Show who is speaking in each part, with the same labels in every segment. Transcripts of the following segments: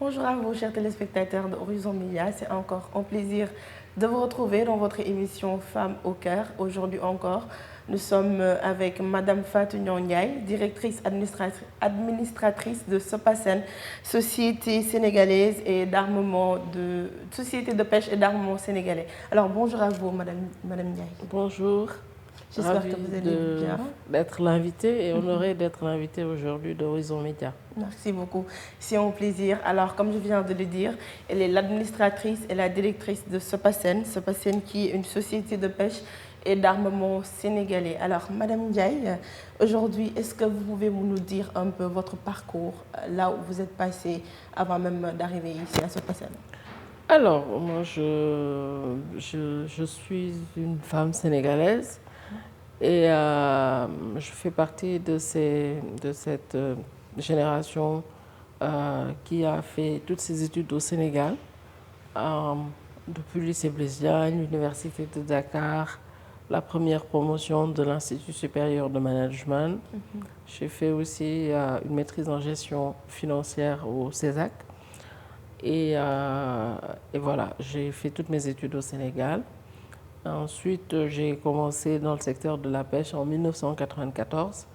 Speaker 1: Bonjour à vous, chers téléspectateurs de Horizon Média. C'est encore un plaisir de vous retrouver dans votre émission Femmes au cœur. Aujourd'hui encore, nous sommes avec Madame Fatou Ndiaye, directrice administratrice de Sopasen, société sénégalaise et d'armement société de pêche et d'armement sénégalais. Alors bonjour à vous, Madame Ndiaye.
Speaker 2: Bonjour,
Speaker 1: J'espère que
Speaker 2: ravi
Speaker 1: vous allez bien.
Speaker 2: d'être l'invité et honoré d'être l'invité aujourd'hui d'Horizon Média.
Speaker 1: Merci beaucoup. C'est un plaisir. Alors, comme je viens de le dire, elle est l'administratrice et la directrice de Sopasen. Sopasen qui est une société de pêche et d'armement sénégalais. Alors, Madame Ndiaye, aujourd'hui, est-ce que vous pouvez nous dire un peu votre parcours, là où vous êtes passée avant même d'arriver ici à Sopasen?
Speaker 2: Alors, moi, je suis une femme sénégalaise et je fais partie de cette génération qui a fait toutes ses études au Sénégal, depuis le lycée Blaise Diagne, l'université de Dakar, la première promotion de l'Institut supérieur de management. J'ai fait aussi une maîtrise en gestion financière au CESAC. Et voilà, j'ai fait toutes mes études au Sénégal. Ensuite, j'ai commencé dans le secteur de la pêche en 1994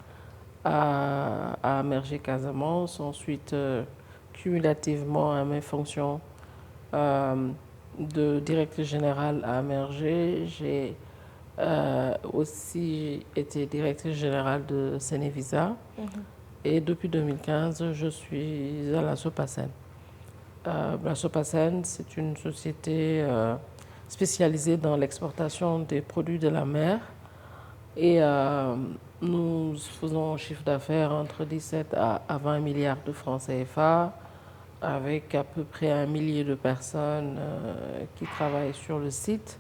Speaker 2: à Amergé Casamance. Ensuite, cumulativement à mes fonctions de directrice générale à Amergé, j'ai aussi été directrice générale de Sénévisa. Et depuis 2015, je suis à la Sopasen. La Sopasen, c'est une société spécialisée dans l'exportation des produits de la mer. Et nous faisons un chiffre d'affaires entre 17 à 20 milliards de francs CFA, avec à peu près 1 millier de personnes qui travaillent sur le site.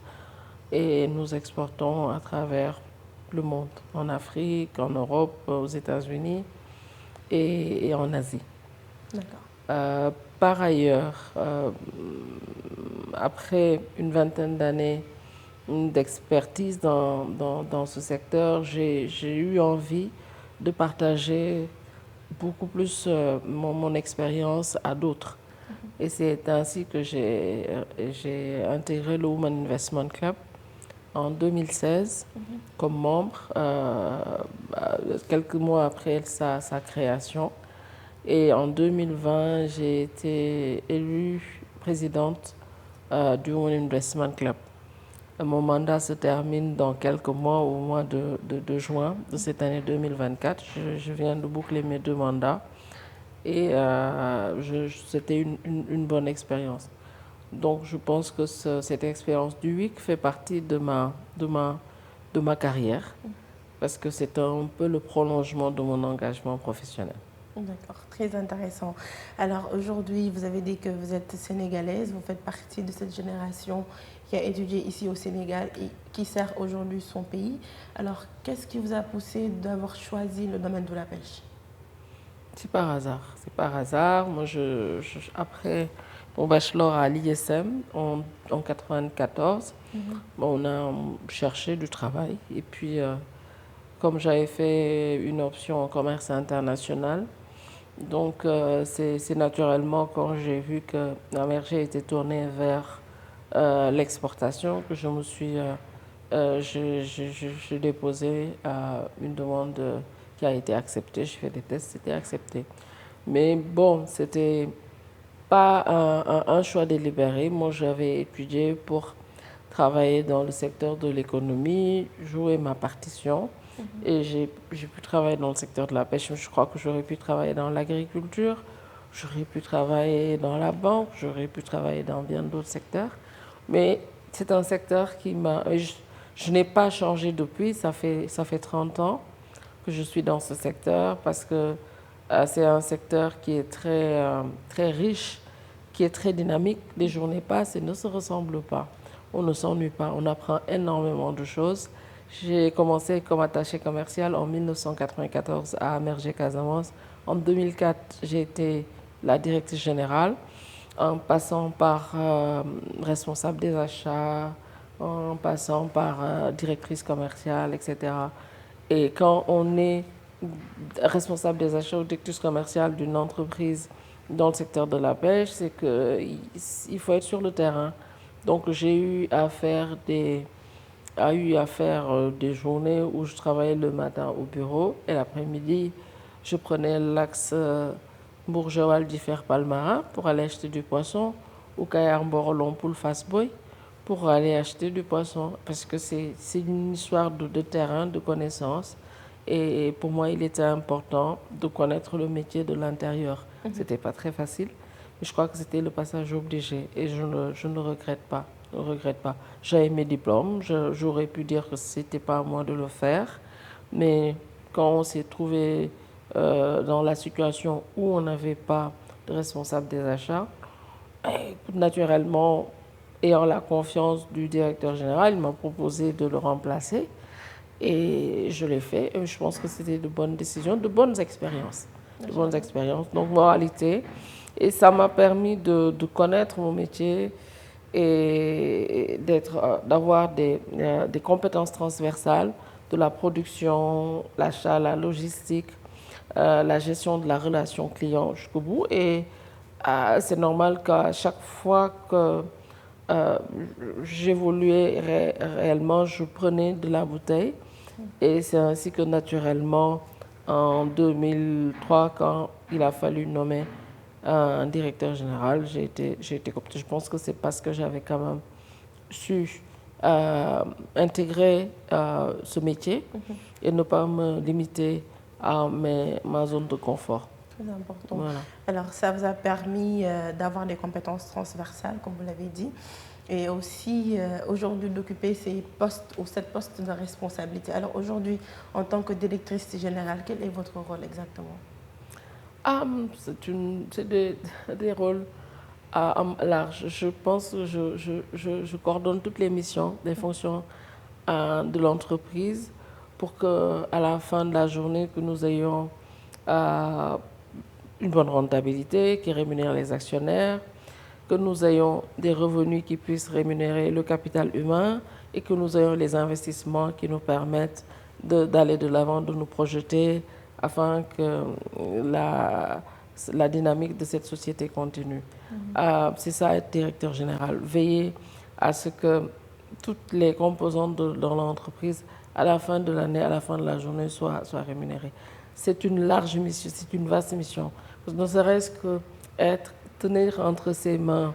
Speaker 2: Et nous exportons à travers le monde, en Afrique, en Europe, aux États-Unis et en Asie.
Speaker 1: D'accord.
Speaker 2: Par ailleurs, après une vingtaine d'années d'expertise dans ce secteur, j'ai eu envie de partager beaucoup plus mon expérience à d'autres. Et c'est ainsi que j'ai intégré le Women Investment Club en 2016 comme membre, quelques mois après sa création. Et en 2020, j'ai été élue présidente du Women Investment Club. Mon mandat se termine dans quelques mois, au mois de juin de cette année 2024. Je viens de boucler mes 2 mandats et c'était une bonne expérience. Donc je pense que cette expérience du WIC fait partie de ma carrière parce que c'est un peu le prolongement de mon engagement professionnel.
Speaker 1: D'accord, très intéressant. Alors aujourd'hui, vous avez dit que vous êtes sénégalaise, vous faites partie de cette génération qui a étudié ici au Sénégal et qui sert aujourd'hui son pays. Alors qu'est-ce qui vous a poussé d'avoir choisi le domaine de la pêche?
Speaker 2: C'est par hasard. C'est par hasard. Moi, après mon bachelor à l'ISM en 1994, on a cherché du travail. Et puis, comme j'avais fait une option en commerce international, donc c'est naturellement quand j'ai vu que Amergé était tourné vers l'exportation que je me suis... j'ai déposé une demande qui a été acceptée. J'ai fait des tests, c'était accepté. Mais bon, c'était pas un choix délibéré. Moi, j'avais étudié pour travailler dans le secteur de l'économie, jouer ma partition. Et j'ai pu travailler dans le secteur de la pêche. Je crois que j'aurais pu travailler dans l'agriculture, j'aurais pu travailler dans la banque, j'aurais pu travailler dans bien d'autres secteurs. Mais c'est un secteur qui m'a... Je n'ai pas changé depuis, ça fait 30 ans que je suis dans ce secteur parce que c'est un secteur qui est très riche, qui est très dynamique. Les journées passent et ne se ressemblent pas. On ne s'ennuie pas, on apprend énormément de choses. J'ai commencé comme attachée commerciale en 1994 à Amergé Casamance. En 2004, j'ai été la directrice générale, en passant par responsable des achats, en passant par directrice commerciale, etc. Et quand on est responsable des achats ou directrice commerciale d'une entreprise dans le secteur de la pêche, c'est qu'il faut être sur le terrain. Donc j'ai eu à faire des journées où je travaillais le matin au bureau et l'après-midi, je prenais l'axe Bourgeois d'Ifer Palmarin pour aller acheter du poisson ou Kayar Borolon pour le Fast Boy pour aller acheter du poisson parce que c'est une histoire de terrain, de connaissances. Et pour moi, il était important de connaître le métier de l'intérieur. C'était pas très facile, mais je crois que c'était le passage obligé et je ne regrette pas. Je ne regrette pas. J'avais mes diplômes, j'aurais pu dire que c'était pas à moi de le faire, mais quand on s'est trouvé dans la situation où on n'avait pas de responsable des achats, naturellement, ayant la confiance du directeur général, il m'a proposé de le remplacer. Et je l'ai fait. Et je pense que c'était de bonnes décisions, de bonnes expériences. De bonnes expériences. Donc, moralité. Et ça m'a permis de connaître mon métier et d'avoir des compétences transversales de la production, l'achat, la logistique, la gestion de la relation client jusqu'au bout. Et c'est normal qu'à chaque fois que euh, j'évoluais réellement, je prenais de la bouteille. Et c'est ainsi que naturellement, en 2003, quand il a fallu nommer un directeur général, j'ai été cooptée. Je pense que c'est parce que j'avais quand même su intégrer ce métier et ne pas me limiter à ma zone de confort.
Speaker 1: Très important.
Speaker 2: Voilà.
Speaker 1: Alors, ça vous a permis d'avoir des compétences transversales, comme vous l'avez dit, et aussi aujourd'hui d'occuper ces postes ou cette poste de responsabilité. Alors, aujourd'hui, en tant que directrice générale, quel est votre rôle exactement?
Speaker 2: C'est des rôles larges. Je pense que je coordonne toutes les missions, les fonctions de l'entreprise pour qu'à la fin de la journée, que nous ayons une bonne rentabilité qui rémunère les actionnaires, que nous ayons des revenus qui puissent rémunérer le capital humain et que nous ayons les investissements qui nous permettent d'aller de l'avant, de nous projeter afin que la dynamique de cette société continue. C'est ça être directeur général, veiller à ce que toutes les composantes de l'entreprise, à la fin de l'année, à la fin de la journée, soient rémunérées. C'est une large mission, c'est une vaste mission. Ne serait-ce que tenir entre ses mains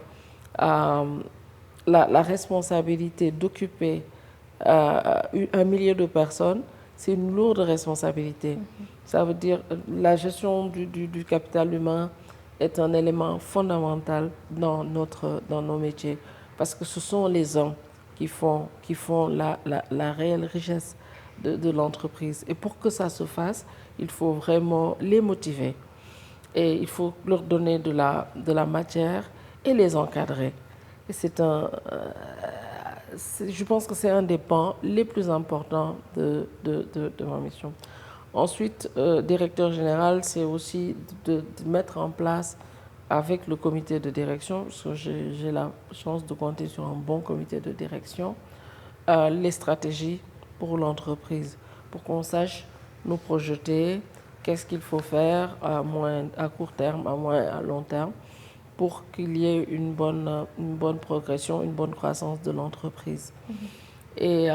Speaker 2: la responsabilité d'occuper un millier de personnes, c'est une lourde responsabilité. Ça veut dire la gestion du capital humain est un élément fondamental dans nos métiers parce que ce sont les hommes qui font la réelle richesse de l'entreprise. Et pour que ça se fasse, il faut vraiment les motiver et il faut leur donner de la matière et les encadrer. Et je pense que c'est un des pans les plus importants de ma mission. Ensuite, directeur général, c'est aussi de mettre en place avec le comité de direction, parce que j'ai la chance de compter sur un bon comité de direction, les stratégies pour l'entreprise, pour qu'on sache nous projeter, qu'est-ce qu'il faut faire à court terme, à moyen, à long terme, pour qu'il y ait une bonne progression, une bonne croissance de l'entreprise. Et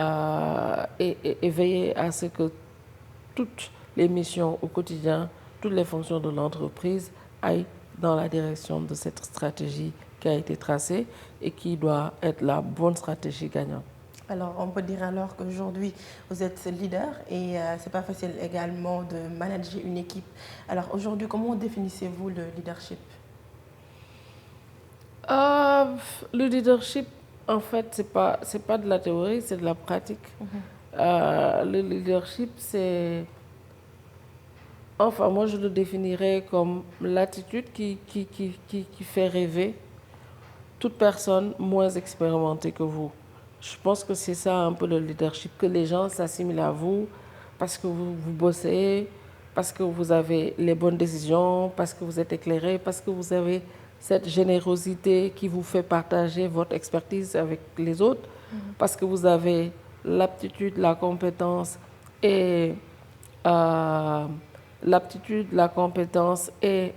Speaker 2: veiller à ce que toutes les missions au quotidien, toutes les fonctions de l'entreprise aillent dans la direction de cette stratégie qui a été tracée et qui doit être la bonne stratégie gagnante.
Speaker 1: Alors, on peut dire alors qu'aujourd'hui, vous êtes leader et c'est pas facile également de manager une équipe. Alors, aujourd'hui, comment définissez-vous le leadership?
Speaker 2: Le leadership, en fait, c'est pas de la théorie, c'est de la pratique. Le leadership, c'est... Enfin, moi, je le définirais comme l'attitude qui fait rêver toute personne moins expérimentée que vous. Je pense que c'est ça un peu le leadership, que les gens s'assimilent à vous parce que vous bossez, parce que vous avez les bonnes décisions, parce que vous êtes éclairé, parce que vous avez cette générosité qui vous fait partager votre expertise avec les autres, parce que vous avez l'aptitude, la compétence et la compétence et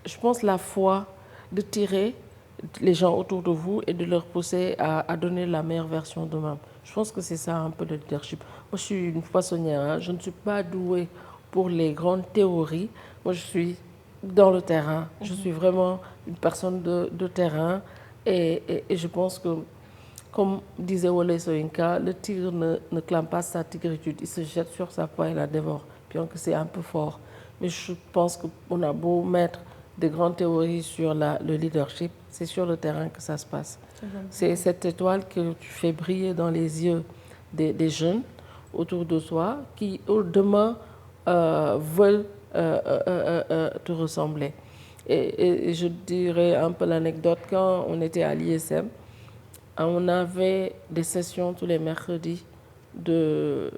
Speaker 2: je pense, la foi de tirer les gens autour de vous et de leur pousser à donner la meilleure version d'eux-mêmes. Je pense que c'est ça un peu le leadership. Moi, je suis une poissonnière, hein. Je ne suis pas douée pour les grandes théories. Moi, je suis dans le terrain. Je suis vraiment une personne de terrain et je pense que, comme disait Wole Soyinka, le tigre ne clame pas sa tigritude, il se jette sur sa proie et la dévore, bien que c'est un peu fort. Mais je pense qu'on a beau mettre des grandes théories sur le leadership, c'est sur le terrain que ça se passe. C'est cette étoile que tu fais briller dans les yeux des jeunes autour de toi qui, demain, veulent te ressembler. Et je dirais un peu l'anecdote, quand on était à l'ISM, on avait des sessions tous les mercredis de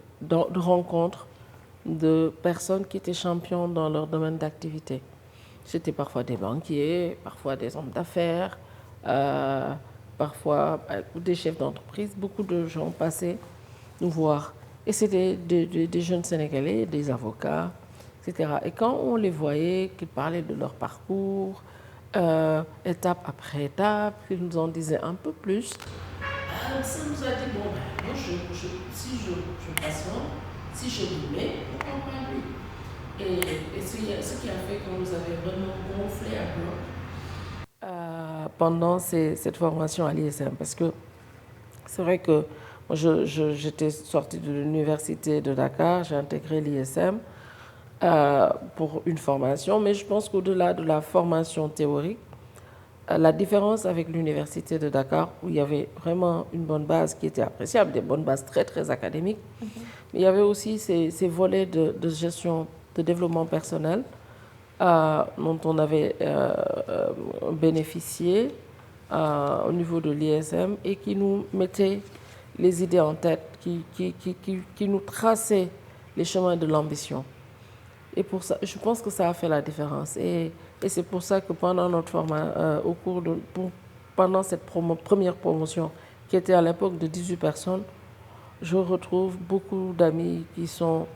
Speaker 2: rencontres de personnes qui étaient champions dans leur domaine d'activité. C'était parfois des banquiers, parfois des hommes d'affaires, parfois des chefs d'entreprise. Beaucoup de gens passaient nous voir. Et c'était des jeunes Sénégalais, des avocats, etc. Et quand on les voyait, qu'ils parlaient de leur parcours, étape après étape, qu'ils nous en disaient un peu plus, ça nous a dit, bon, ben, moi, si je patiente, si je lui mets, pourquoi pas lui? Et ce qui a fait qu'on nous avait vraiment gonflé à bord pendant cette formation à l'ISM. Parce que c'est vrai que moi, j'étais sortie de l'université de Dakar, j'ai intégré l'ISM pour une formation, mais je pense qu'au-delà de la formation théorique, la différence avec l'université de Dakar, où il y avait vraiment une bonne base qui était appréciable, des bonnes bases très, très académiques, mais il y avait aussi ces volets de gestion, de développement personnel dont on avait bénéficié au niveau de l'ISM et qui nous mettait les idées en tête, qui nous traçait les chemins de l'ambition. Et pour ça, je pense que ça a fait la différence. Et c'est pour ça que pendant notre pendant cette première promotion, qui était à l'époque de 18 personnes, je retrouve beaucoup d'amis qui sont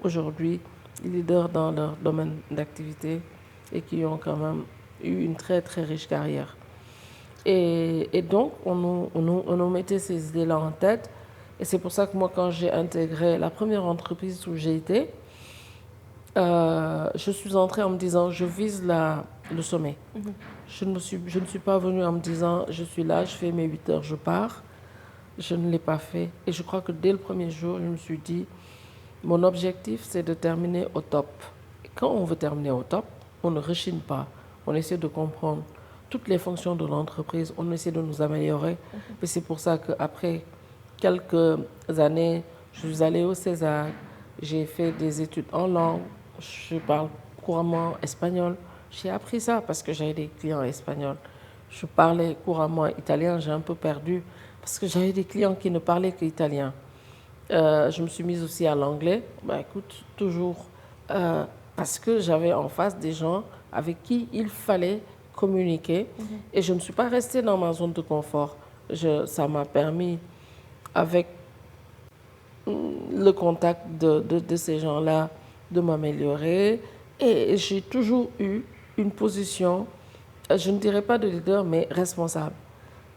Speaker 2: aujourd'hui leaders dans leur domaine d'activité et qui ont quand même eu une très très riche carrière. Et donc, on nous mettait ces idées-là en tête. Et c'est pour ça que moi, quand j'ai intégré la première entreprise où j'ai été, je suis entrée en me disant, je vise le sommet. Je ne suis pas venue en me disant, je suis là, je fais mes 8 heures, je pars. Je ne l'ai pas fait. Et je crois que dès le premier jour, je me suis dit, mon objectif, c'est de terminer au top. Et quand on veut terminer au top, on ne rechigne pas. On essaie de comprendre toutes les fonctions de l'entreprise, on essaie de nous améliorer. Et c'est pour ça qu'après quelques années, je suis allée au César, j'ai fait des études en langue, je parle couramment espagnol. J'ai appris ça parce que j'avais des clients espagnols. Je parlais couramment italien, j'ai un peu perdu parce que j'avais des clients qui ne parlaient qu'italien. Je me suis mise aussi à l'anglais, écoute, toujours parce que j'avais en face des gens avec qui il fallait communiquer et je ne suis pas restée dans ma zone de confort. Ça m'a permis, avec le contact de ces gens-là, de m'améliorer et j'ai toujours eu une position, je ne dirais pas de leader, mais responsable.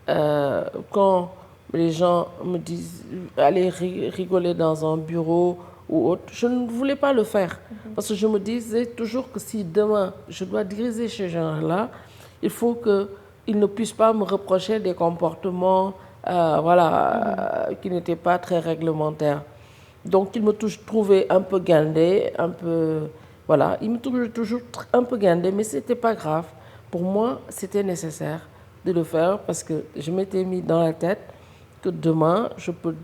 Speaker 2: Quand les gens me disent aller rigoler dans un bureau ou autre, je ne voulais pas le faire. Parce que je me disais toujours que si demain je dois diriger ces gens-là, il faut qu'ils ne puissent pas me reprocher des comportements qui n'étaient pas très réglementaires. Donc ils me trouvaient un peu guindée, ils me trouvaient toujours un peu guindée, mais ce n'était pas grave. Pour moi, c'était nécessaire de le faire parce que je m'étais mis dans la tête que demain, je peux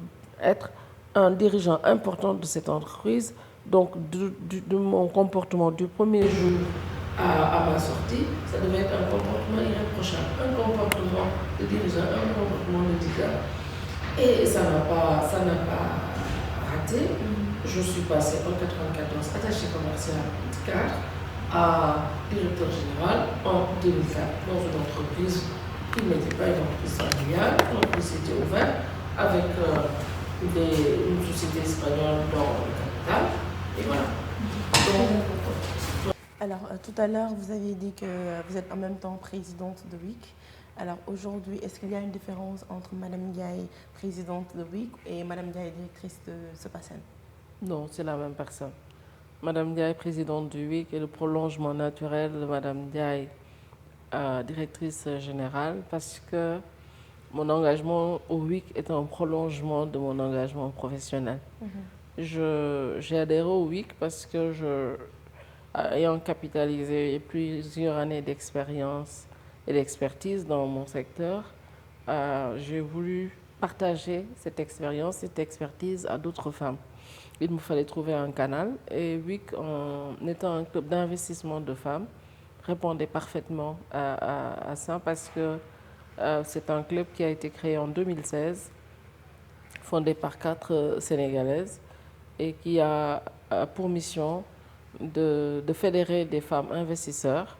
Speaker 2: être un dirigeant important de cette entreprise. Donc, de mon comportement du premier jour à ma sortie, ça devait être un comportement irréprochable, un comportement de dirigeant, un comportement de leader. Et ça n'a pas raté. Je suis passée en 1994 attaché commercial CAR à directeur général en 2004 dans une entreprise qui n'était pas une entreprise familiale, une entreprise qui était ouverte avec une société espagnole dans le capital. Et voilà. Donc,
Speaker 1: Alors, tout à l'heure, vous avez dit que vous êtes en même temps présidente de WIC. Alors, aujourd'hui, est-ce qu'il y a une différence entre Madame Ndiaye, présidente de WIC, et Madame Ndiaye, directrice de SEPACEN?
Speaker 2: Non, c'est la même personne. Madame Ndiaye, présidente du WIC, est le prolongement naturel de Madame Ndiaye, directrice générale, parce que mon engagement au WIC est un prolongement de mon engagement professionnel. J'ai adhéré au WIC parce que ayant capitalisé plusieurs années d'expérience et d'expertise dans mon secteur, j'ai voulu partager cette expérience, cette expertise à d'autres femmes. Il me fallait trouver un canal et WIC, en étant un club d'investissement de femmes, répondait parfaitement à ça parce que c'est un club qui a été créé en 2016, fondé par 4 Sénégalaises et qui a pour mission de fédérer des femmes investisseurs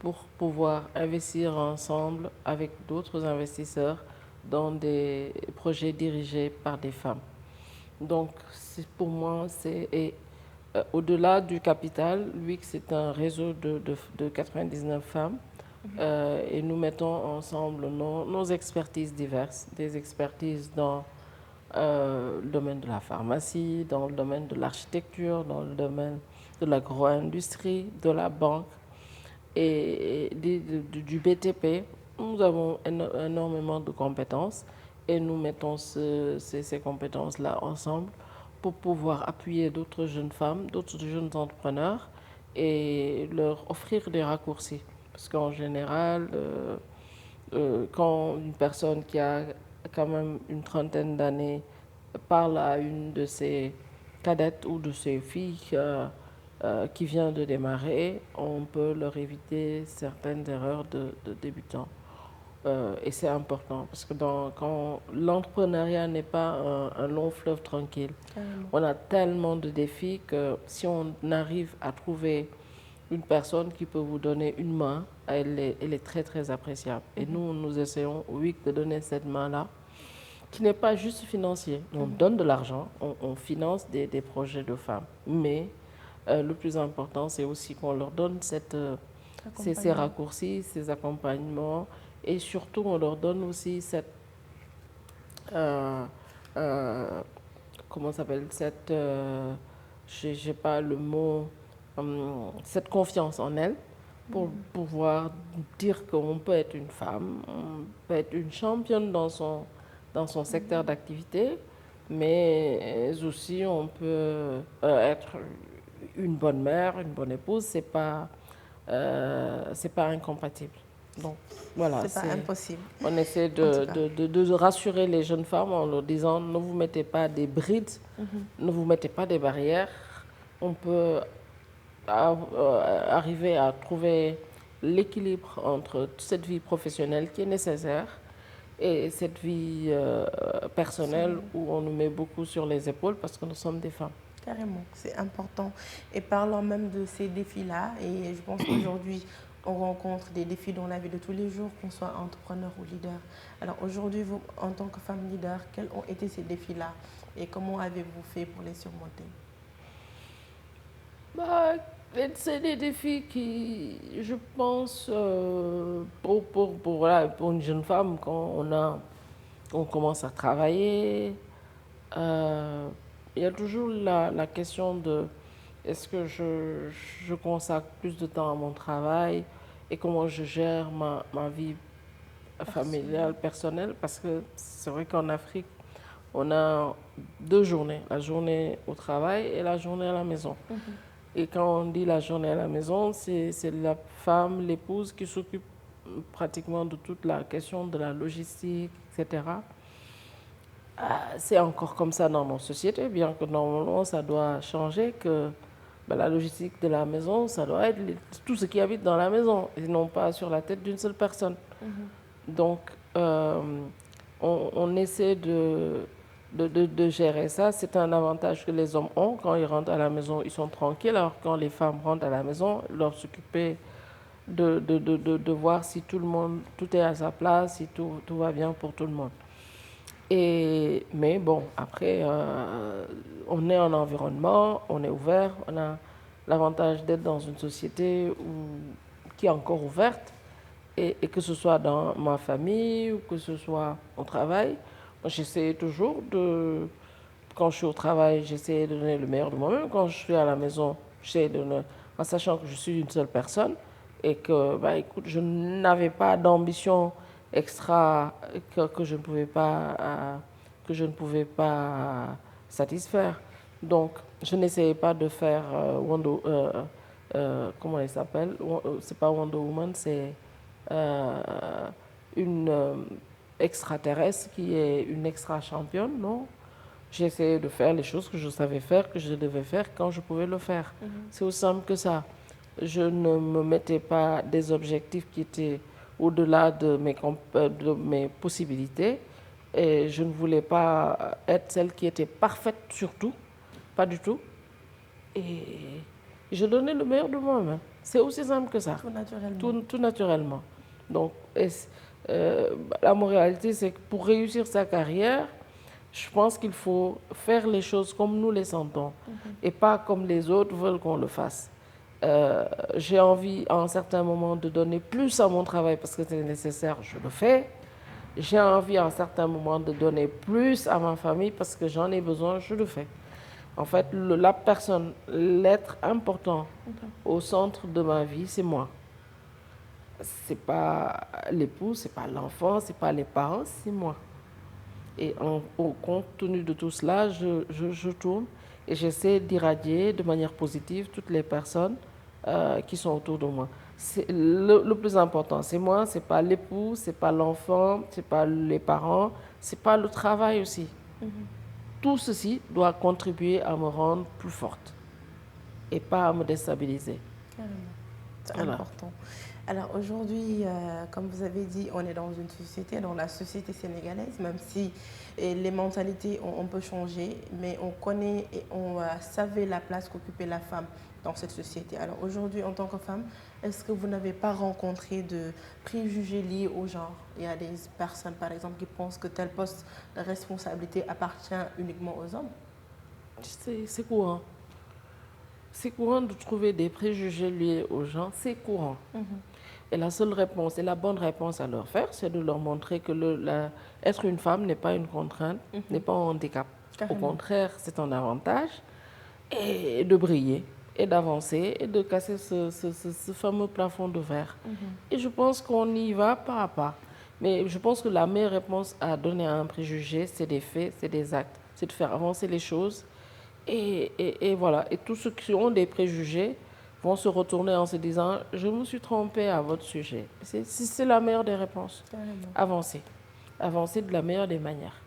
Speaker 2: pour pouvoir investir ensemble avec d'autres investisseurs dans des projets dirigés par des femmes. Donc, pour moi, au-delà du capital, WIC, c'est un réseau de 99 femmes et nous mettons ensemble nos expertises diverses, des expertises dans le domaine de la pharmacie, dans le domaine de l'architecture, dans le domaine de l'agro-industrie, de la banque et du BTP. Nous avons énormément de compétences et nous mettons ces compétences-là ensemble pour pouvoir appuyer d'autres jeunes femmes, d'autres jeunes entrepreneurs et leur offrir des raccourcis. Parce qu'en général, quand une personne qui a quand même une trentaine d'années parle à une de ses cadettes ou de ses filles qui vient de démarrer, on peut leur éviter certaines erreurs de débutants. Et c'est important parce que quand l'entrepreneuriat n'est pas un long fleuve tranquille, on a tellement de défis que si on arrive à trouver une personne qui peut vous donner une main, elle est très très appréciable. Et nous essayons, oui, de donner cette main-là, qui n'est pas juste financier. On donne de l'argent, on finance des projets de femmes. Mais le plus important, c'est aussi qu'on leur donne ces raccourcis, ces accompagnements. Et surtout, on leur donne aussi cette... comment ça s'appelle cette... j'ai pas le mot... cette confiance en elles pour pouvoir dire qu'on peut être une femme, on peut être une championne dans son secteur d'activité, mais aussi on peut être une bonne mère, une bonne épouse, c'est pas incompatible. Donc voilà,
Speaker 1: C'est pas impossible.
Speaker 2: on essaie de rassurer les jeunes femmes en leur disant ne vous mettez pas des brides, ne vous mettez pas des barrières. On peut arriver à trouver l'équilibre entre cette vie professionnelle qui est nécessaire et cette vie personnelle où on nous met beaucoup sur les épaules parce que nous sommes des femmes.
Speaker 1: Carrément, c'est important. Et parlant même de ces défis-là, et je pense qu'aujourd'hui, on rencontre des défis dans la vie de tous les jours, qu'on soit entrepreneur ou leader. Alors aujourd'hui, vous, en tant que femme leader, quels ont été ces défis-là et comment avez-vous fait pour les surmonter?
Speaker 2: C'est des défis qui, je pense, pour une jeune femme, quand on commence à travailler, il y a toujours la question de est-ce que je consacre plus de temps à mon travail et comment je gère ma vie familiale, personnelle, parce que c'est vrai qu'en Afrique, on a 2 journées, la journée au travail et la journée à la maison. Et quand on dit la journée à la maison, c'est la femme, l'épouse qui s'occupe pratiquement de toute la question de la logistique, etc. C'est encore comme ça dans nos sociétés, bien que normalement ça doit changer, que la logistique de la maison, ça doit être tout ce qui habite dans la maison et non pas sur la tête d'une seule personne. Donc, on essaie de gérer ça. C'est un avantage que les hommes ont. Quand ils rentrent à la maison, ils sont tranquilles. Alors quand les femmes rentrent à la maison, leur s'occuper de voir si tout est à sa place, si tout va bien pour tout le monde. Mais bon, après, on est en environnement, on est ouvert, on a l'avantage d'être dans une société qui est encore ouverte et que ce soit dans ma famille ou que ce soit au travail. Moi, j'essaie toujours de, quand je suis au travail, j'essaie de donner le meilleur de moi-même. Quand je suis à la maison, j'essaie de donner, en sachant que je suis une seule personne et que, bah, écoute, je n'avais pas d'ambition extra que je ne pouvais pas, que je ne pouvais pas satisfaire. Donc, je n'essayais pas de faire comment elle s'appelle? C'est pas Wonder Woman, c'est euh, une extraterrestre qui est une extra championne, non? J'ai essayé de faire les choses que je savais faire, que je devais faire quand je pouvais le faire. C'est aussi simple que ça. Je ne me mettais pas des objectifs qui étaient au-delà de mes possibilités. Et je ne voulais pas être celle qui était parfaite sur tout, pas du tout. Et je donnais le meilleur de moi-même. C'est aussi simple que ça.
Speaker 1: Tout naturellement.
Speaker 2: Tout naturellement. Donc, la moralité, c'est que pour réussir sa carrière, je pense qu'il faut faire les choses comme nous les sentons et pas comme les autres veulent qu'on le fasse. J'ai envie à un certain moment de donner plus à mon travail parce que c'est nécessaire, je le fais. J'ai envie à un certain moment de donner plus à ma famille parce que j'en ai besoin, je le fais. En fait, la personne, l'être important au centre de ma vie, c'est moi. C'est pas l'époux, c'est pas l'enfant, c'est pas les parents, c'est moi. Et au compte tenu de tout cela, je tourne et j'essaie d'irradier de manière positive toutes les personnes qui sont autour de moi. Le plus important, c'est moi, c'est pas l'époux, c'est pas l'enfant, c'est pas les parents, c'est pas le travail aussi. Tout ceci doit contribuer à me rendre plus forte et pas à me déstabiliser.
Speaker 1: Carrément. C'est
Speaker 2: Voilà.
Speaker 1: important. Alors aujourd'hui, comme vous avez dit, on est dans une société, dans la société sénégalaise, même si les mentalités ont un peu changé, mais on connaît et on savait la place qu'occupait la femme dans cette société. Alors aujourd'hui, en tant que femme, est-ce que vous n'avez pas rencontré de préjugés liés au genre? Il y a des personnes, par exemple, qui pensent que tel poste de responsabilité appartient uniquement aux hommes.
Speaker 2: C'est courant. C'est courant de trouver des préjugés liés aux gens, c'est courant. Et la seule réponse, et la bonne réponse à leur faire, c'est de leur montrer que être une femme n'est pas une contrainte, n'est pas un handicap. Au contraire, c'est un avantage, et de briller, et d'avancer, et de casser ce fameux plafond de verre. Et je pense qu'on y va pas à pas. Mais je pense que la meilleure réponse à donner à un préjugé, c'est des faits, c'est des actes. C'est de faire avancer les choses. Et voilà. Et tous ceux qui ont des préjugés vont se retourner en se disant « Je me suis trompée à votre sujet ». C'est la meilleure des réponses. Avancer. Avancer de la meilleure des manières.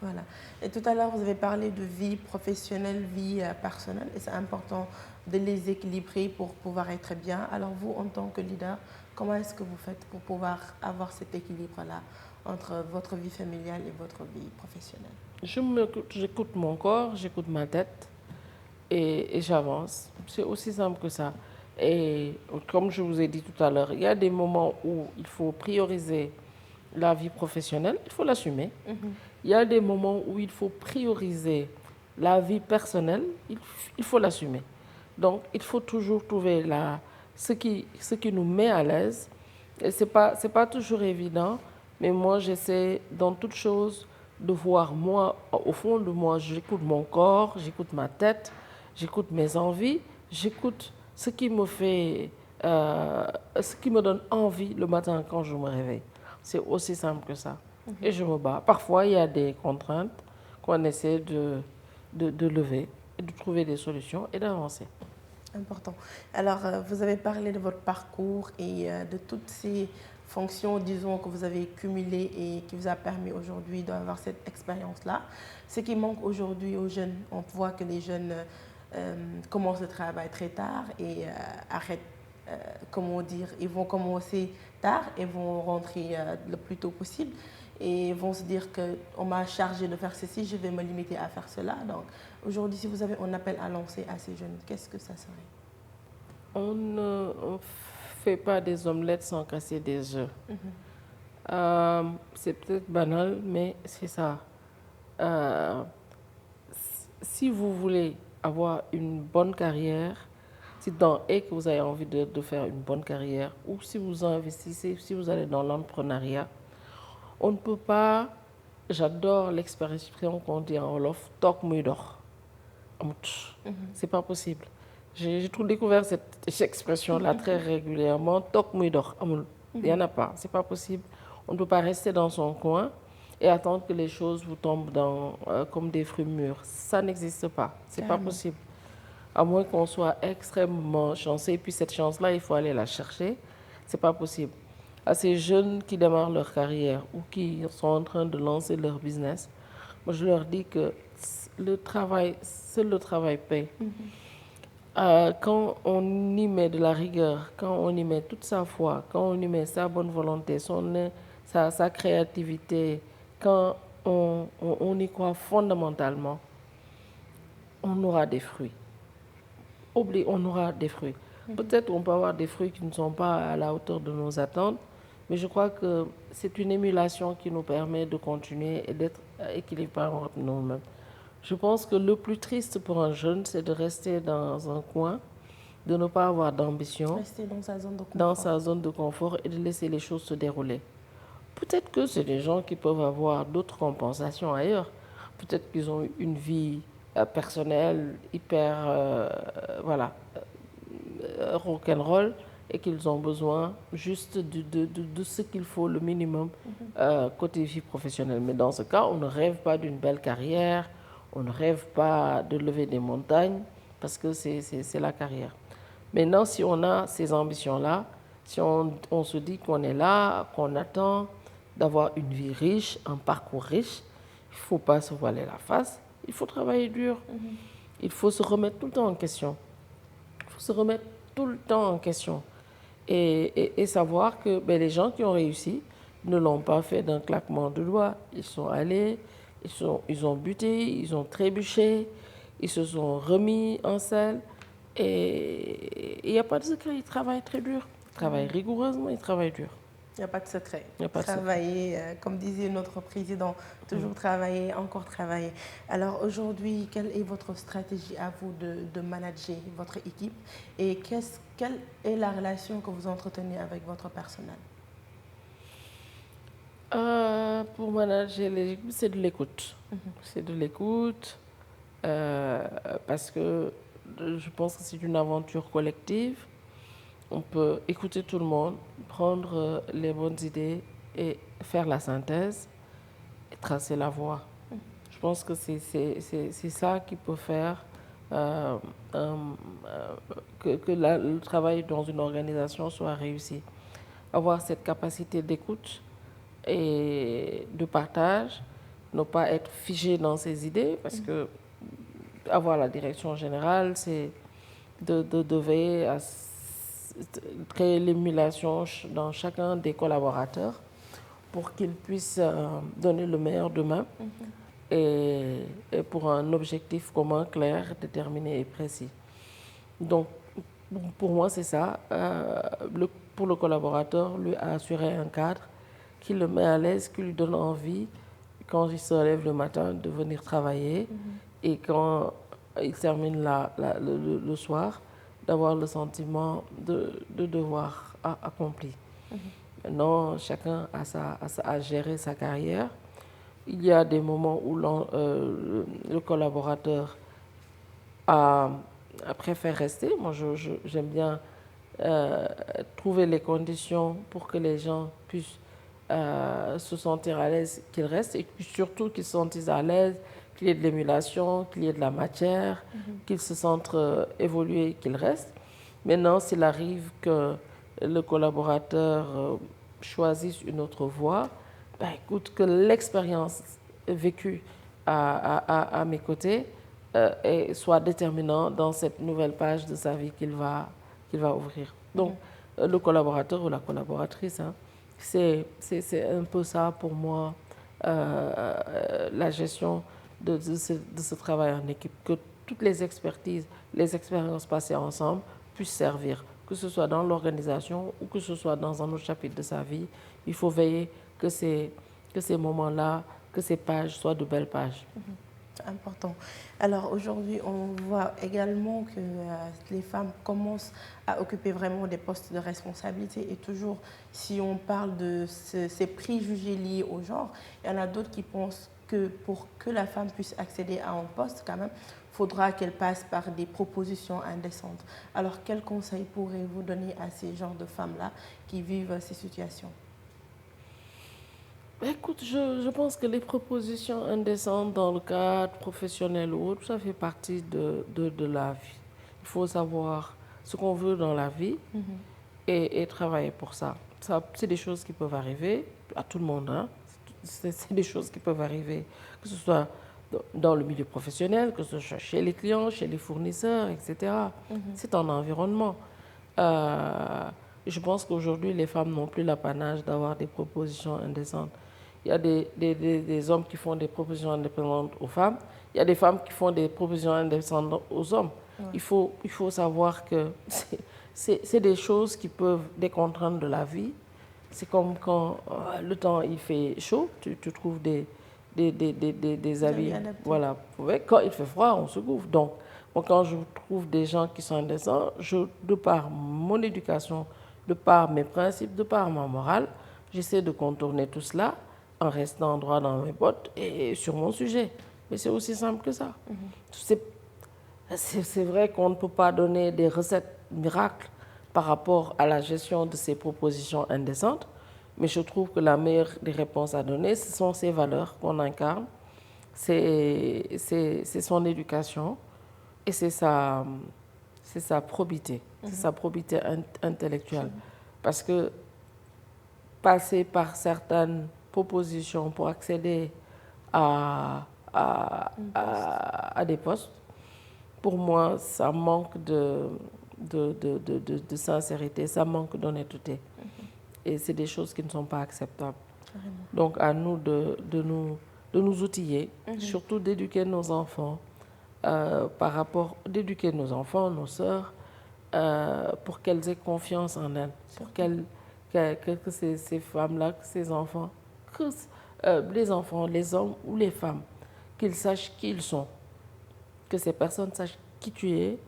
Speaker 1: Voilà. Et tout à l'heure, vous avez parlé de vie professionnelle, vie personnelle, et c'est important de les équilibrer pour pouvoir être bien. Alors vous, en tant que leader, comment est-ce que vous faites pour pouvoir avoir cet équilibre-là entre votre vie familiale et votre vie professionnelle?
Speaker 2: J'écoute mon corps, j'écoute ma tête et j'avance. C'est aussi simple que ça. Et comme je vous ai dit tout à l'heure, il y a des moments où il faut prioriser la vie professionnelle, il faut l'assumer. Il y a des moments où il faut prioriser la vie personnelle, il faut l'assumer. Donc, il faut toujours trouver ce qui nous met à l'aise. Et ce n'est pas toujours évident, mais moi, j'essaie dans toute chose de voir moi, au fond de moi, j'écoute mon corps, j'écoute ma tête, j'écoute mes envies, j'écoute ce qui me fait, ce qui me donne envie le matin quand je me réveille. C'est aussi simple que ça. Et je me bats. Parfois, il y a des contraintes qu'on essaie de lever, et de trouver des solutions et d'avancer.
Speaker 1: Important. Alors, vous avez parlé de votre parcours et de toutes ces fonctions, disons, que vous avez cumulées et qui vous a permis aujourd'hui d'avoir cette expérience-là. Ce qui manque aujourd'hui aux jeunes, on voit que les jeunes commencent le travail très tard et arrêtent, comment dire, ils vont commencer tard et vont rentrer le plus tôt possible et vont se dire qu'on m'a chargé de faire ceci, je vais me limiter à faire cela. Donc aujourd'hui, si vous avez un appel à lancer à ces jeunes, qu'est-ce que ça serait?
Speaker 2: On ne fait pas des omelettes sans casser des œufs. C'est peut-être banal, mais c'est ça. Si vous voulez avoir une bonne carrière, et que vous avez envie de faire une bonne carrière, ou si vous investissez, si vous allez dans l'entrepreneuriat, on ne peut pas, j'adore l'expression qu'on dit en Wolof, tok muy dox. C'est pas possible. J'ai tout découvert cette expression-là très régulièrement, tok muy dox, amul. Il n'y en a pas, c'est pas possible. On ne peut pas rester dans son coin et attendre que les choses vous tombent comme des fruits mûrs. Ça n'existe pas, c'est pas possible. À moins qu'on soit extrêmement chanceux, et puis cette chance-là, il faut aller la chercher, c'est pas possible. À ces jeunes qui démarrent leur carrière ou qui sont en train de lancer leur business, moi je leur dis que seul le travail paye. Quand on y met de la rigueur, quand on y met toute sa foi, quand on y met sa bonne volonté, sa créativité, quand on y croit fondamentalement, on aura des fruits. On aura des fruits. Peut-être on peut avoir des fruits qui ne sont pas à la hauteur de nos attentes, mais je crois que c'est une émulation qui nous permet de continuer et d'être équilibrés entre nous-mêmes. Je pense que le plus triste pour un jeune, c'est de rester dans un coin, de ne pas avoir d'ambition,
Speaker 1: Rester dans sa zone de confort.
Speaker 2: dans sa zone de confort et de laisser les choses se dérouler. Peut-être que c'est des gens qui peuvent avoir d'autres compensations ailleurs. Peut-être qu'ils ont une vie personnelle hyper, rock'n'roll et qu'ils ont besoin juste de ce qu'il faut, le minimum, côté vie professionnelle. Mais dans ce cas, on ne rêve pas d'une belle carrière, on ne rêve pas de lever des montagnes, parce que c'est la carrière. Maintenant, si on a ces ambitions-là, si on se dit qu'on est là, qu'on attend d'avoir une vie riche, un parcours riche, il ne faut pas se voiler la face, il faut travailler dur. Il faut se remettre tout le temps en question. Il faut se remettre tout le temps en question. Et savoir que les gens qui ont réussi ne l'ont pas fait d'un claquement de doigts. Ils sont allés, ils ont buté, ils ont trébuché, ils se sont remis en selle. Et il n'y a pas de secret, ils travaillent très dur. Ils travaillent rigoureusement, ils travaillent dur.
Speaker 1: Il n'y a pas de secret.
Speaker 2: Il n'y a pas de secret.
Speaker 1: Travailler, comme disait notre président, toujours travailler, encore travailler. Alors aujourd'hui, quelle est votre stratégie à vous de manager votre équipe et quelle est la relation que vous entretenez avec votre personnel?
Speaker 2: Pour manager les équipes, c'est de l'écoute. C'est de l'écoute parce que je pense que c'est une aventure collective. On peut écouter tout le monde, prendre les bonnes idées et faire la synthèse et tracer la voie. Je pense que c'est ça qui peut faire le travail dans une organisation soit réussi. Avoir cette capacité d'écoute et de partage, ne pas être figé dans ses idées, parce que avoir la direction générale, c'est de veiller à créer l'émulation dans chacun des collaborateurs pour qu'ils puissent donner le meilleur d'eux-mêmes et pour un objectif commun, clair, déterminé et précis. Donc, pour moi, c'est ça. Pour le collaborateur, lui assurer un cadre qui le met à l'aise, qui lui donne envie, quand il se lève le matin, de venir travailler et quand il termine le soir, d'avoir le sentiment de devoir accompli. Maintenant, chacun a géré sa carrière. Il y a des moments où le collaborateur préfère rester. Moi, j'aime bien trouver les conditions pour que les gens puissent se sentir à l'aise, qu'ils restent, et puis surtout qu'ils se sentent à l'aise, qu'il y ait de l'émulation, qu'il y ait de la matière, qu'ils se sentent évoluer, qu'ils restent. Maintenant, s'il arrive que le collaborateur choisisse une autre voie, écoute, que l'expérience vécue à mes côtés soit déterminante dans cette nouvelle page de sa vie qu'il va ouvrir. Donc, le collaborateur ou la collaboratrice, c'est un peu ça pour moi, la gestion de ce travail en équipe, que toutes les expertises, les expériences passées ensemble puissent servir, que ce soit dans l'organisation ou que ce soit dans un autre chapitre de sa vie. Il faut veiller que ces moments-là, que ces pages soient de belles pages.
Speaker 1: Important. Alors aujourd'hui, on voit également que les femmes commencent à occuper vraiment des postes de responsabilité et toujours, si on parle de ces préjugés liés au genre, il y en a d'autres qui pensent que pour que la femme puisse accéder à un poste, quand même, faudra qu'elle passe par des propositions indécentes. Alors, quels conseils pourrez-vous donner à ces genres de femmes-là qui vivent ces situations?
Speaker 2: Écoute, je pense que les propositions indécentes dans le cadre professionnel ou autre, ça fait partie de la vie. Il faut savoir ce qu'on veut dans la vie et travailler pour ça. Ça, c'est des choses qui peuvent arriver à tout le monde, hein. C'est des choses qui peuvent arriver, que ce soit dans le milieu professionnel, que ce soit chez les clients, chez les fournisseurs, etc. C'est un environnement. Je pense qu'aujourd'hui, les femmes n'ont plus l'apanage d'avoir des propositions indécentes. Il y a des hommes qui font des propositions indépendantes aux femmes. Il y a des femmes qui font des propositions indépendantes aux hommes. Ouais. Il faut savoir que c'est des choses qui peuvent, des contraintes de la vie. C'est comme quand le temps il fait chaud, tu trouves des habits. Voilà. Quand il fait froid, on se couvre. Donc, moi, quand je trouve des gens qui sont indécents, de par mon éducation, de par mes principes, de par ma morale, j'essaie de contourner tout cela en restant droit dans mes bottes et sur mon sujet. Mais c'est aussi simple que ça. C'est vrai qu'on ne peut pas donner des recettes miracles par rapport à la gestion de ces propositions indécentes, mais je trouve que la meilleure des réponses à donner, ce sont ces valeurs qu'on incarne, c'est son éducation et c'est sa probité, c'est sa probité intellectuelle. Parce que passer par certaines propositions pour accéder à des postes, pour moi, ça manque de sincérité, ça manque d'honnêteté. Et c'est des choses qui ne sont pas acceptables. Donc, à nous de nous outiller, surtout d'éduquer nos enfants, d'éduquer nos enfants, nos sœurs, pour qu'elles aient confiance en elles, pour que ces femmes-là, que ces enfants, que les enfants, les hommes ou les femmes, qu'ils sachent qui ils sont, que ces personnes sachent qui tu es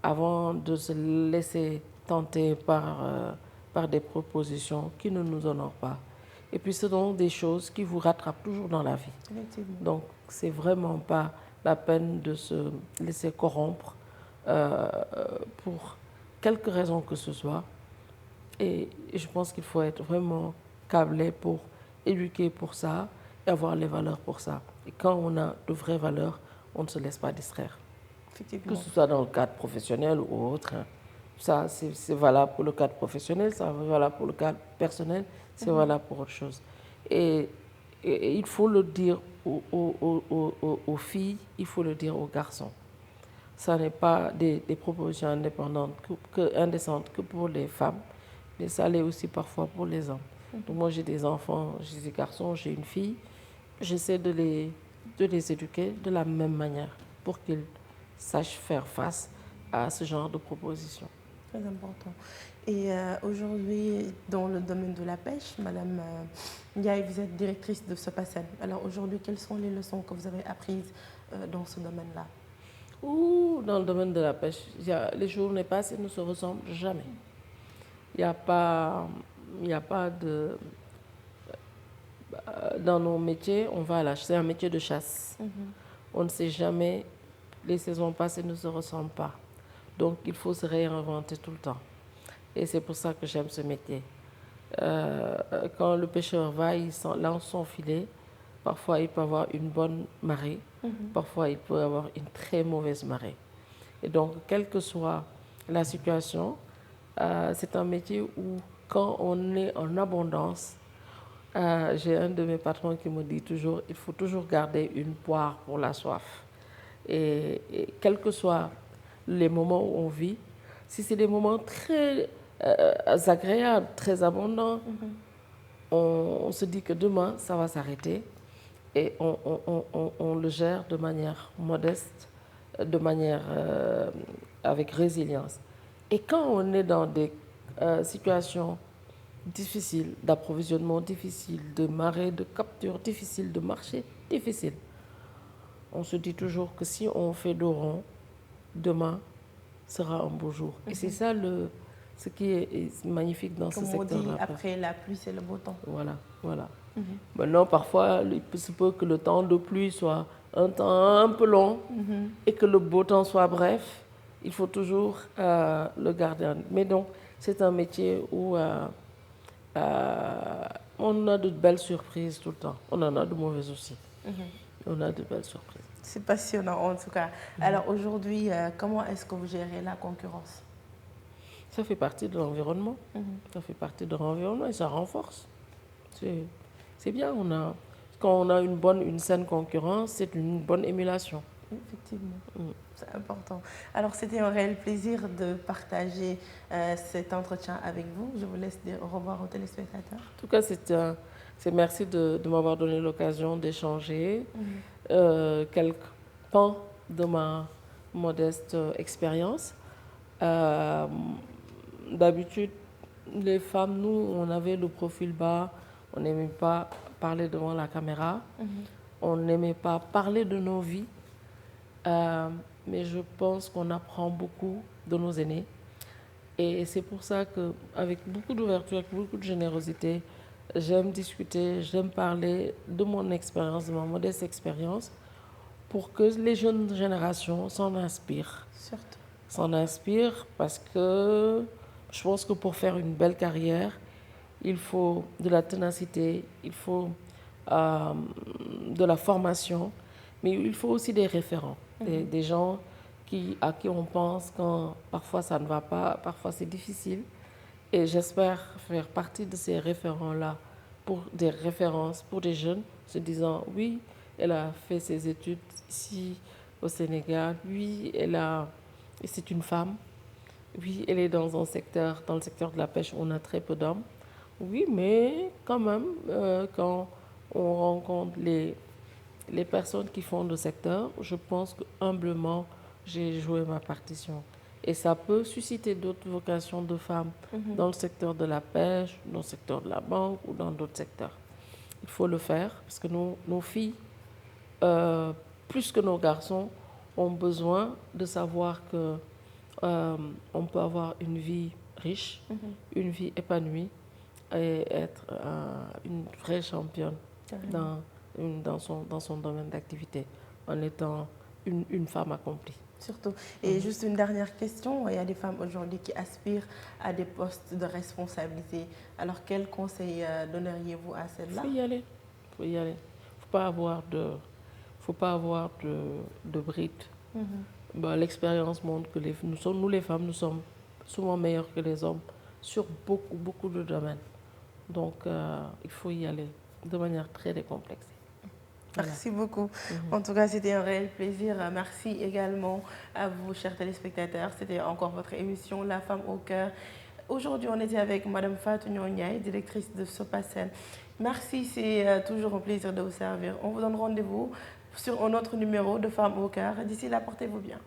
Speaker 2: avant de se laisser tenter par des propositions qui ne nous honorent pas. Et puis ce sont des choses qui vous rattrapent toujours dans la vie. Donc c'est vraiment pas la peine de se laisser corrompre pour quelque raison que ce soit. Et je pense qu'il faut être vraiment câblé pour éduquer pour ça et avoir les valeurs pour ça. Et quand on a de vraies valeurs, on ne se laisse pas distraire. Que ce soit dans le cadre professionnel ou autre. Ça, c'est valable pour le cadre professionnel, ça c'est valable pour le cadre personnel, c'est valable pour autre chose. Et il faut le dire aux filles, il faut le dire aux garçons. Ça n'est pas des propositions indépendantes, indécentes que pour les femmes, mais ça l'est aussi parfois pour les hommes. Donc moi j'ai des enfants, j'ai des garçons, j'ai une fille, j'essaie de les éduquer de la même manière pour qu'ils sachent faire face à ce genre de propositions.
Speaker 1: Très important. Et aujourd'hui, dans le domaine de la pêche, Madame Ndiaye, vous êtes directrice de SOPACEN. Alors aujourd'hui, quelles sont les leçons que vous avez apprises dans ce domaine-là?
Speaker 2: Dans le domaine de la pêche, les journées passent et ne se ressemblent jamais. Il n'y a pas de... Dans nos métiers, on va à la chasse. C'est un métier de chasse. On ne sait jamais, les saisons passées ne se ressemblent pas. Donc, il faut se réinventer tout le temps. Et c'est pour ça que j'aime ce métier. Quand le pêcheur va, il lance son filet. Parfois, il peut avoir une bonne marée. Parfois, il peut avoir une très mauvaise marée. Et donc, quelle que soit la situation, c'est un métier où, quand on est en abondance, j'ai un de mes patrons qui me dit toujours, il faut toujours garder une poire pour la soif. Et quels que soient les moments où on vit, si c'est des moments très agréables, très abondants, on se dit que demain, ça va s'arrêter et on le gère de manière modeste, de manière avec résilience. Et quand on est dans des situations difficiles, d'approvisionnement difficile, de marée, de capture difficile, de marché difficile, On se dit toujours que si on fait dos rond, demain sera un beau jour. Et c'est ça ce qui est magnifique dans ce
Speaker 1: Comme on
Speaker 2: secteur
Speaker 1: dit,
Speaker 2: de la pêche.
Speaker 1: après la pluie, c'est le beau temps.
Speaker 2: Voilà, voilà. Maintenant, parfois, se peut que le temps de pluie soit un temps un peu long et que le beau temps soit bref. Il faut toujours le garder. Mais donc, c'est un métier où on a de belles surprises tout le temps. On en a de mauvaises aussi. On a de belles surprises.
Speaker 1: C'est passionnant en tout cas. Alors aujourd'hui, comment est-ce que vous gérez la concurrence?
Speaker 2: Ça fait partie de l'environnement. Ça fait partie de l'environnement et ça renforce. C'est bien. Quand on a une saine concurrence, c'est une bonne émulation.
Speaker 1: Effectivement, c'est important. Alors c'était un réel plaisir de partager cet entretien avec vous. Je vous laisse dire au revoir aux téléspectateurs.
Speaker 2: En tout cas, c'est merci de m'avoir donné l'occasion d'échanger quelques pans de ma modeste expérience. D'habitude, les femmes, nous, on avait le profil bas, on n'aimait pas parler devant la caméra, on n'aimait pas parler de nos vies, mais je pense qu'on apprend beaucoup de nos aînés. Et c'est pour ça qu'avec beaucoup d'ouverture, avec beaucoup de générosité, j'aime discuter, j'aime parler de mon expérience, de ma modeste expérience, pour que les jeunes générations s'en inspirent.
Speaker 1: Surtout.
Speaker 2: S'en inspirent parce que je pense que pour faire une belle carrière, il faut de la ténacité, il faut de la formation, mais il faut aussi des référents, des gens à qui on pense quand parfois ça ne va pas, parfois c'est difficile. Et j'espère faire partie de ces référents-là pour des références pour des jeunes, se disant oui, elle a fait ses études ici au Sénégal, oui, c'est une femme, oui, elle est dans le secteur de la pêche où on a très peu d'hommes. Oui, mais quand même, quand on rencontre les personnes qui font le secteur, je pense que humblement, j'ai joué ma partition. Et ça peut susciter d'autres vocations de femmes dans le secteur de la pêche, dans le secteur de la banque ou dans d'autres secteurs. Il faut le faire parce que nos filles, plus que nos garçons, ont besoin de savoir que on peut avoir une vie riche, une vie épanouie et être une vraie championne dans son domaine d'activité en étant une femme accomplie.
Speaker 1: Surtout. Et juste une dernière question, il y a des femmes aujourd'hui qui aspirent à des postes de responsabilité. Alors quel conseil donneriez-vous à celles-là?
Speaker 2: Il faut y aller. Il faut y aller. Faut pas avoir de brides. L'expérience montre que nous les femmes, nous sommes souvent meilleures que les hommes sur beaucoup, beaucoup de domaines. Donc, il faut y aller de manière très décomplexée. Voilà.
Speaker 1: Merci beaucoup. En tout cas, c'était un réel plaisir. Merci également à vous, chers téléspectateurs. C'était encore votre émission La Femme au cœur. Aujourd'hui, on était avec Madame Fatou Ndiaye, directrice de Sopasen. Merci, c'est toujours un plaisir de vous servir. On vous donne rendez-vous sur un autre numéro de Femme au cœur. D'ici là, portez-vous bien.